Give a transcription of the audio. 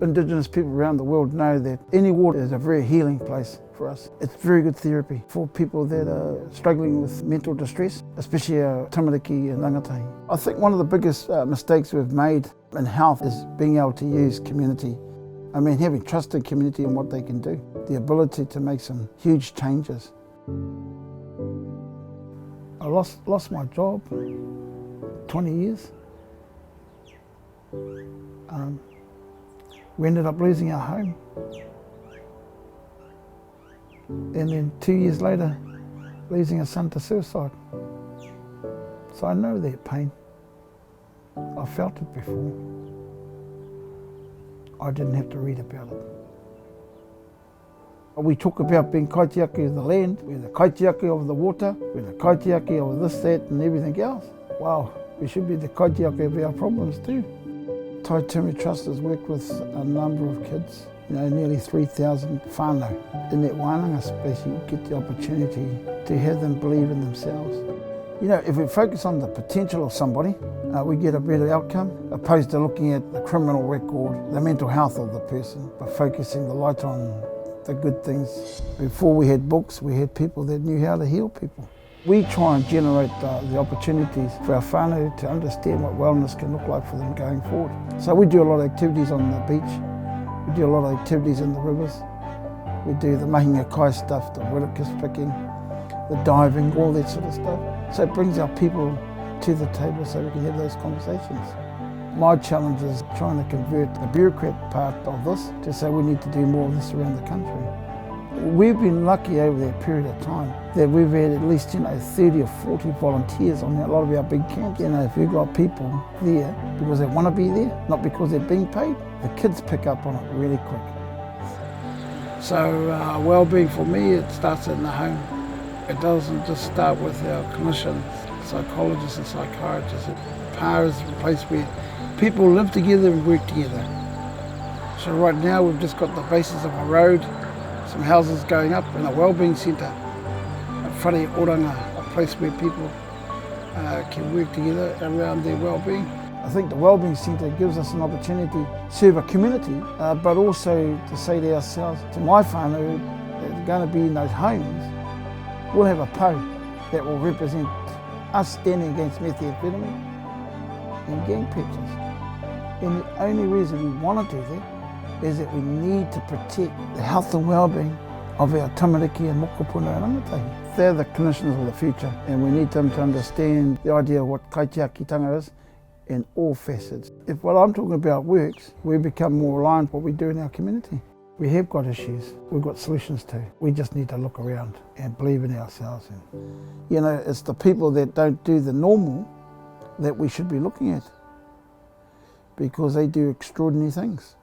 Indigenous people around the world know that any water is a very healing place for us. It's very good therapy for people that are struggling with mental distress, especially our tamariki and rangatahi. I think one of the biggest mistakes we've made in health is being able to use community. I mean, having trust in community and what they can do. The ability to make some huge changes. I lost my job 20 years. We ended up losing our home. And then 2 years later, losing a son to suicide. So I know that pain. I felt it before. I didn't have to read about it. We talk about being kaitiaki of the land, we're the kaitiaki of the water, we're the kaitiaki of this, that and everything else. Wow, we should be the kaitiaki of our problems too. Tai Tumui Trust has worked with a number of kids, nearly 3,000 whānau. In that wānanga space, you get the opportunity to have them believe in themselves. If we focus on the potential of somebody, we get a better outcome, opposed to looking at the criminal record, the mental health of the person, but focusing the light on the good things. Before we had books, we had people that knew how to heal people. We try and generate the opportunities for our whānau to understand what wellness can look like for them going forward. So we do a lot of activities on the beach, we do a lot of activities in the rivers, we do the mahinga kai stuff, the willikas picking, the diving, all that sort of stuff. So it brings our people to the table so we can have those conversations. My challenge is trying to convert the bureaucrat part of this to say we need to do more of this around the country. We've been lucky over that period of time that we've had at least 30 or 40 volunteers on a lot of our big camps. If you've got people there because they want to be there, not because they're being paid, the kids pick up on it really quick. So wellbeing for me, it starts in the home. It doesn't just start with our clinicians, psychologists and psychiatrists. PA is a place where people live together and work together. So right now we've just got the basis of a road, some houses going up, and a wellbeing centre, a whare oranga, a place where people can work together around their wellbeing. I think the wellbeing centre gives us an opportunity to serve a community, but also to say to ourselves, to my whānau that are going to be in those homes, we'll have a pau that will represent us standing against methamphetamine and gang pictures. And the only reason we want to do that is that we need to protect the health and well-being of our tamariki and mokopuna and rangatahi. They're the clinicians of the future, and we need them to understand the idea of what kaitiakitanga is in all facets. If what I'm talking about works, we become more aligned with what we do in our community. We have got issues, we've got solutions too. We just need to look around and believe in ourselves. And, it's the people that don't do the normal that we should be looking at, because they do extraordinary things.